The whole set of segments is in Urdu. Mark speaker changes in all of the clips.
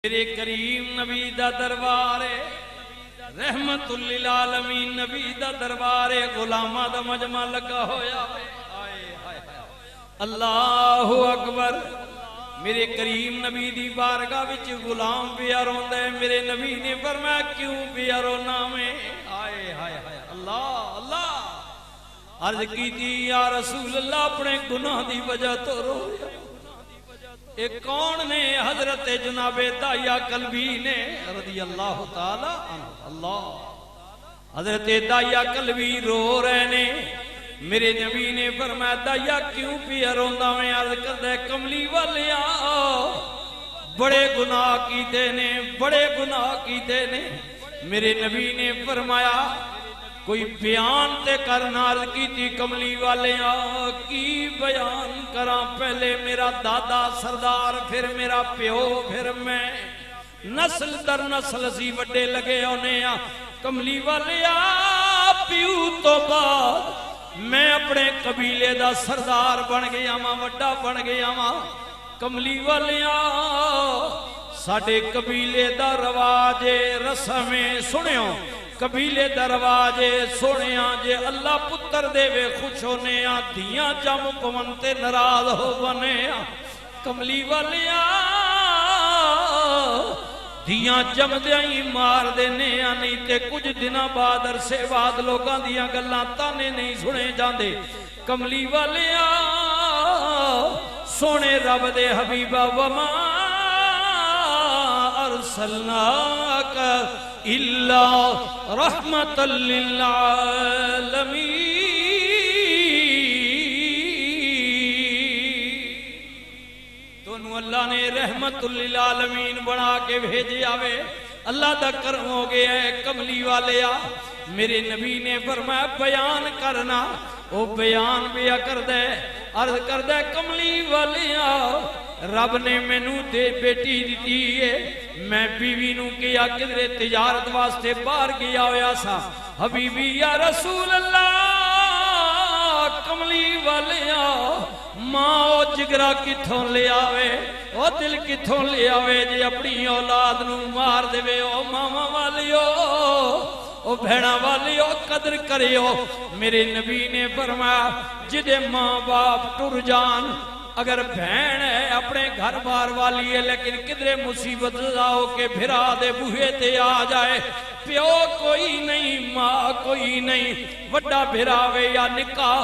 Speaker 1: میرے کریم نبی دا دربار رحمت للعالمین نبی دا دربار غلاماں دا مجمع لگا ہویا اللہ اکبر میرے کریم نبی دی بارگاہ وچ غلام پیا روندا ہے میرے نبی نے فرمایا کیوں پیا رونا میں ہائے ہائے ہائے اللہ اللہ عرض کی تھی یا رسول اللہ اپنے گناہ دی وجہ تو رو ایک کون نے حضرت جناب دایا قلبی نے رضی اللہ تعالی عنہ اللہ حضرت دایا قلبی رو رہے نے میرے نبی نے فرمایا دایا کیوں پیا روندا میں عرض کردا کملی والیا بڑے گناہ کیتے نے بڑے گناہ کیتے نے میرے نبی نے فرمایا کوئی بیان تے کرنا عرض کی تھی کملی والے کی بیان کراں پہلے میرا دادا سردار پھر میرا پیو پھر میں نسل در نسل اسی وڈے لگے ہونے کملی والے پیو تو بعد میں اپنے قبیلے دا سردار بن گیا ماں وڈا بن گیا ماں کملی والے ساڈے قبیلے دا رواج رسمیں سنیو قبیلے دروازے سونے جے اللہ پتر دے وے خوش ہونے دھیاں جم پونتے ناراض ہو بنے کملی والیا دھیاں جم دیاں مار دینے نہیں تے کچھ دنہ بعد عرصے بعد لوگاں دیاں گلاں تانے نہیں سنے جاندے کملی والیا سونے رب دے حبیبہ وما ارسلناک الا رحمت للعالمین دونوں اللہ نے رحمت للعالمین بنا کے بھیجے آوے اللہ دا کرم ہو گیا ہے کملی والے میرے نبی نے فرمایا بیان کرنا وہ بیان بھی کر دے عرض کر دے کملی والے رب نے مینوں دے بیٹی دیتی ہے میں بیوی نوں کیا کدھرے تجارت واسطے باہر گیا ہویا سا حبیبی یا رسول اللہ کملی والیا ماں او جگرا کتھوں لے آوے او دل کتھوں لے آوے جے اپنی اولاد نوں مار دے او ماما والیو او بھیڑا والیو قدر کریو میرے نبی نے فرمایا جدے ماں باپ ٹر جان اگر بہن ہے اپنے گھر بار والی ہے لیکن کدھرے مصیبت لاؤ کے بھرا دے بوہے تے آ جائے پیو کوئی نہیں ماں کوئی نہیں وڈا بھراوے یا نکاح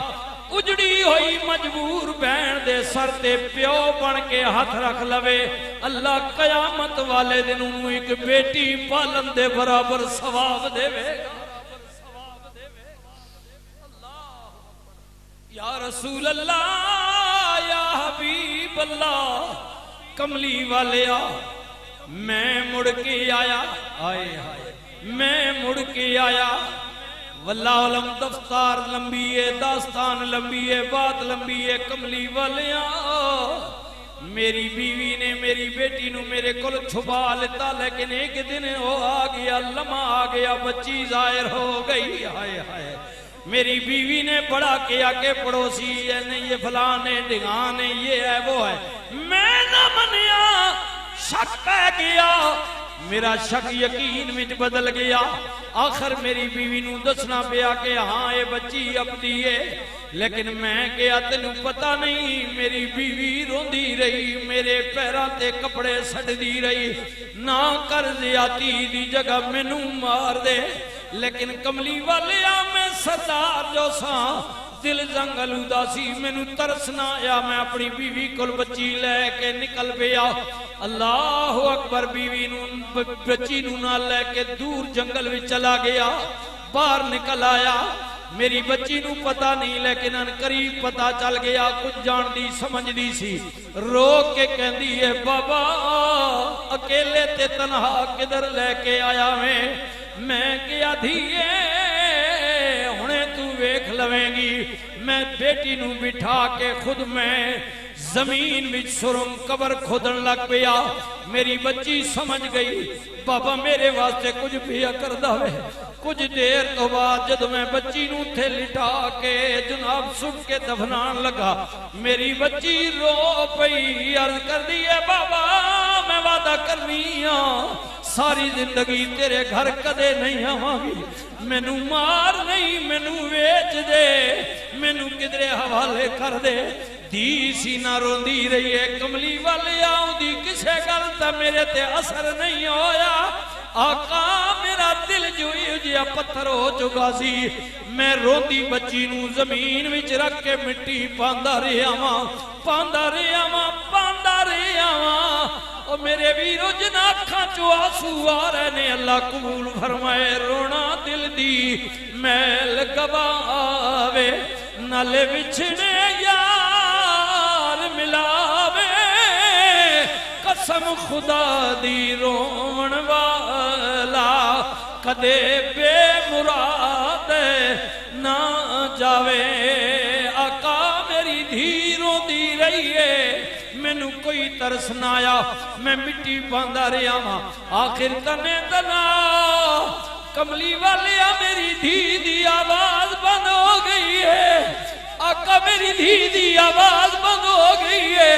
Speaker 1: اجڑی ہوئی مجبور بہن دے سر تے پیو بن کے ہاتھ رکھ لوے اللہ قیامت والے دنوں ایک بیٹی پالن دے برابر ثواب دے وے یا رسول اللہ یا حبیب اللہ کملی والے میں مڑ کے آیا آئے آئے میں مڑ کے آیا واللہ علم دفتار لمبی ہے داستان لمبی ہے بات لمبی ہے کملی والے میری بیوی نے میری بیٹی نو میرے کل چھپا لیتا لیکن ایک دن وہ آ گیا لمحہ آ گیا بچی ظاہر ہو گئی ہائے ہائے میری بیوی نے بڑا کیا کہ پڑوسی ہے نہیں یہ فلانے ڈگانے یہ ہے وہ ہے میں نہ منیا شک پہ گیا میرا شک یقین میں بدل گیا آخر میری بیوی نو دسنا پیا کہ ہاں یہ بچی اپنی ہے لیکن میں کیا تینوں پتہ نہیں میری بیوی روندی رہی میرے پیراں تے کپڑے سٹ دی رہی نہ کر زیادتی دی جگہ مینوں مار دے لیکن کملی والے میں سردار جو سا دل جنگل اداسی مینوں ترس نہ آیا میں اپنی بیوی کول بچی لے کے نکل پیا اللہ اکبر بیوی نوں بچی نوں نہ لے کے دور جنگل وچ چلا گیا باہر نکل آیا میری بچی نوں پتہ نہیں لیکن ان قریب پتہ چل گیا کچھ جان دی سمجھ دی سی رو کے کہندی ہے بابا اکیلے تے تنہا کدھر لے کے آیا میں کیا دھیے ہنے تو ویکھ لویں گی میں بیٹی نوں بٹھا کے خود میں زمین وچ سرنگ قبر کھودن لگ پیا میری بچی سمجھ گئی بابا میرے واسطے کچھ پیا کردا وے کچھ دیر تو بعد جد میں بچی نو تھے لٹا کے جناب سٹ کے دفنان لگا میری بچی رو پئی عرض کر دیے بابا میں وعدہ کرنی ہاں ساری زندگی تیرے گھر کدے نہیں آواں گی مینوں مار نہیں مینوں ویچ دے مینوں کدرے حوالے کر دے دی سی نہ روندی رہی ہے کملی والے آؤں دی کسے گل تا میرے تے اثر نہیں ہویا آقا میرا دل جوئی جیا پتھر ہو چکا سی میں روندی بچی نو زمین وچ رکھ کے مٹی پاندا رہیا ماں اور میرے ویرو جن آنکھاں چو آنسو آ رہے نے اللہ قبول فرمائے رونا دل دی میل گواوے نالے وچھڑے یار ملاوے قسم خدا دی رون والا کدے بے مراد نہ جاوے آقا میری دھیروں دی رہی ہے مینوں کوئی ترس نہ آیا میں مٹی باندھا رہا ماں آخر تنے دنا کملی والیا میری دھی دی آواز بند ہو گئی ہے آقا میری دھی دی آواز بند ہو گئی ہے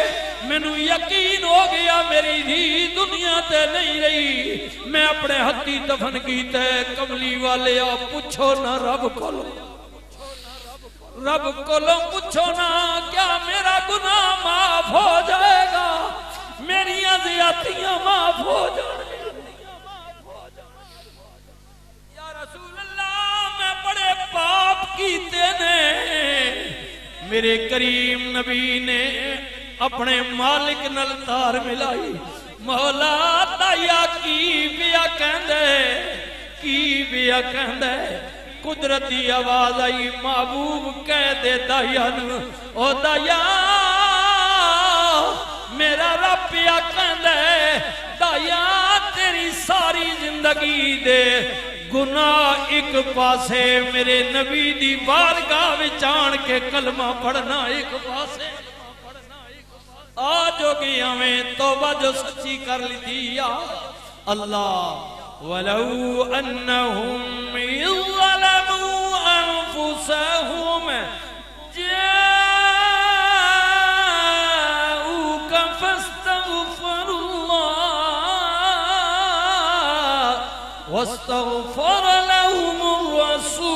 Speaker 1: مینوں یقین ہو گیا میری دھی دنیا تے نہیں رہی میں اپنے ہتھی دفن کیتے کملی والیا پوچھو نہ رب کولوں پوچھو نا کیا میرا گناہ معاف ہو جائے گا میری زیادتیاں معاف ہو جائیں یا رسول اللہ میں بڑے پاپ کیتے نے میرے کریم نبی نے اپنے مالک نل تار ملائی مولا تایا کی بیا کہندے قدرتی آواز آئی محبوب کہہ دے دایان او دایا میرا رب پیا کہندے دایا تیری ساری زندگی دے گناہ ایک پاسے میرے نبی دی بارگاہ وچان کے کلمہ پڑھنا ایک پاسے آج ہوگی ہمیں توبہ جو سچی کر لی دیا اللہ وَلَوْ أَنَّهُمْ ظَلَمُوا أَنفُسَهُمْ جَاءُوكَ فَاسْتَغْفَرُوا اللَّهَ وَاسْتَغْفَرَ لَهُمُ الرَّسُولُ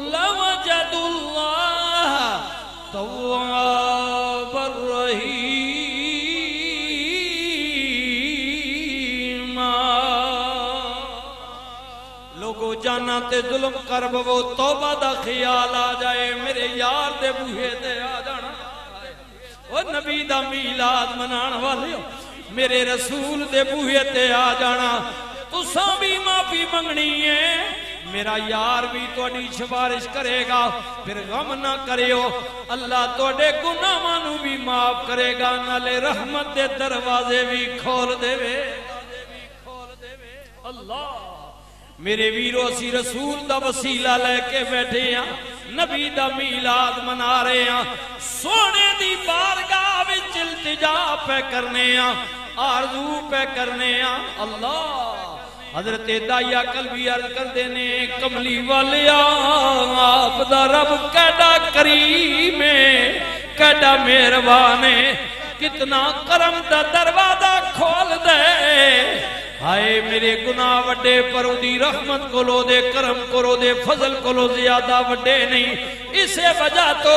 Speaker 1: لَوَجَدُوا اللَّهَ تَوَّابًا رَحِيمًا جانا تے ظلم کر بو توبہ دا خیال آ جائے میرے یار دے بوہے تے آ جانا او نبی دا میلاد منان والے میرے رسول دے بوہے تے آ جانا تساں بھی معافی منگنی ہے میرا یار بھی توڑی سفارش کرے گا پھر غم نہ کریو اللہ توڑے گناہاں نو بھی معاف کرے گا نالے رحمت دے دروازے بھی کھول دے وے اللہ میرے ویرو اسی رسول دا وسیلہ لے کے بیٹھے ہیں نبی دا میلاد منا رہے ہیں سونے دی بارگاہ وچ التجا پہ کرنے ہیں آرزو پہ کرنے ہیں اللہ حضرت دایا قلبی عرض کر دینے کملی والیا آپ دا رب کیڑا کریم ہے کیڑا مہربان ہے کتنا کرم دا دروازہ کھول دے ہائے میرے گناہ وڈے پر دی رحمت کو لو دے کرم کو لو دے فضل کو لو زیادہ وڈے نہیں اسے وجہ تو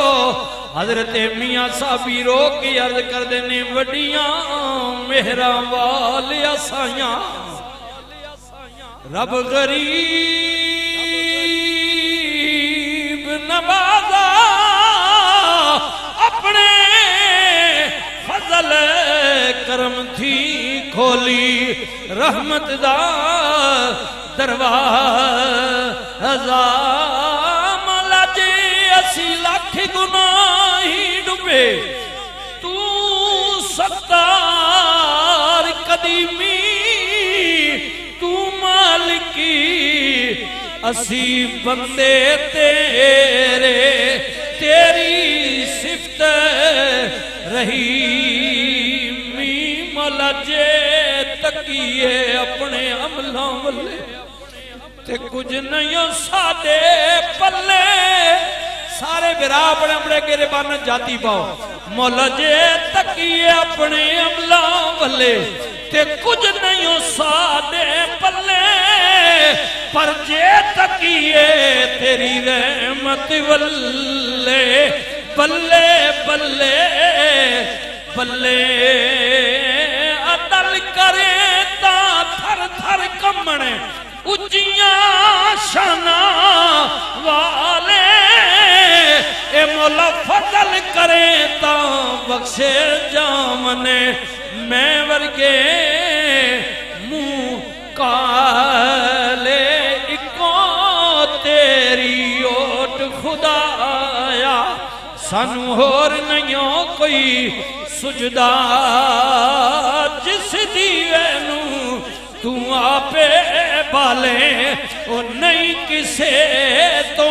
Speaker 1: حضرت میاں صاحبی رو کی عرض کر دینے وڈیاں مہراں والیاں سائیاں رب غریب نوازا اپنے فضل کرم تھی کھولی رحمت دا دروازہ مولا جی اسی لاکھ گناہی ڈبے تو ستار قدیمی تو مالکی اسی بندے تیرے تیری صفت تے رحیمی مولا جے تکیے اپنے عملوں والے تے کچھ نہیں سادے پلے سارے برا بڑے بڑے گرے بان جاتی پاؤ مولا جے تکیے اپنے عملوں والے تے کچھ نہیں سادے پلے پر جے تکیے تیری رحمت والے بلے بلے بلے عدل کرے تا تھر تھر کمنے اجیاں شانا والے اے مولا فضل کرے تا بخشے جامنے میں ورگے منہ کالے اکو تیری اوٹ خدایا سانو ہور نہیں کوئی سجدہ جس دیوے نو تو آپے بالے او نہیں کسے تو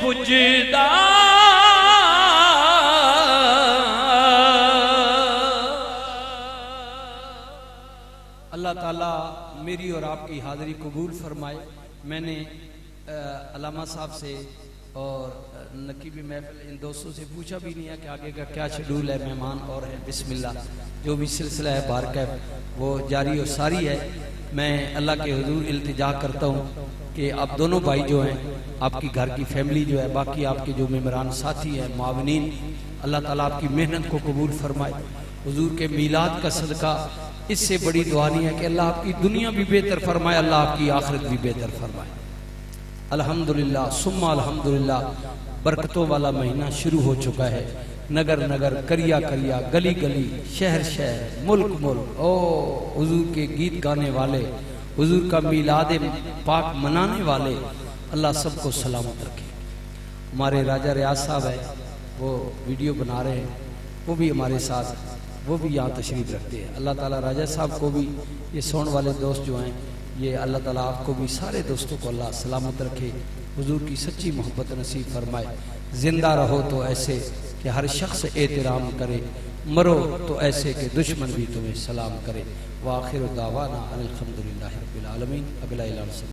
Speaker 1: بجدہ اللہ تعالیٰ میری اور آپ کی حاضری قبول فرمائے. میں نے علامہ صاحب سے اور نقیبی محفل ان دوستوں سے پوچھا بھی نہیں ہے کہ آگے کا کیا شیڈول ہے. مہمان اور ہیں بسم اللہ جو بھی سلسلہ ہے بارکہ وہ جاری و ساری ہے. میں اللہ کے حضور التجا کرتا ہوں کہ آپ دونوں بھائی جو ہیں آپ کی گھر کی فیملی جو ہے باقی آپ کے جو ممبران ساتھی ہیں معاونین اللہ تعالیٰ آپ کی محنت کو قبول فرمائے. حضور کے میلاد کا صدقہ اس سے بڑی دعا نہیں ہے کہ اللہ آپ کی دنیا بھی بہتر فرمائے اللہ آپ کی آخرت بھی بہتر فرمائے. الحمدللہ ثم الحمدللہ برکتوں والا مہینہ شروع ہو چکا ہے. نگر نگر کریا کریا گلی گلی شہر شہر ملک ملک او حضور کے گیت گانے والے حضور کا میلاد پاک منانے والے اللہ سب کو سلامت رکھے. ہمارے راجہ ریاض صاحب ہے وہ ویڈیو بنا رہے ہیں وہ بھی ہمارے ساتھ وہ بھی یہاں تشریف رکھتے ہیں. اللہ تعالیٰ راجہ صاحب کو بھی یہ سون والے دوست جو ہیں یہ اللہ تعالیٰ آپ کو بھی سارے دوستوں کو اللہ سلامت رکھے. حضور کی سچی محبت نصیب فرمائے. زندہ رہو تو ایسے کہ ہر شخص احترام کرے مرو تو ایسے کہ دشمن بھی تمہیں سلام کرے. وآخر دعوانا الحمدللہ رب العالمین. اگلا اعلان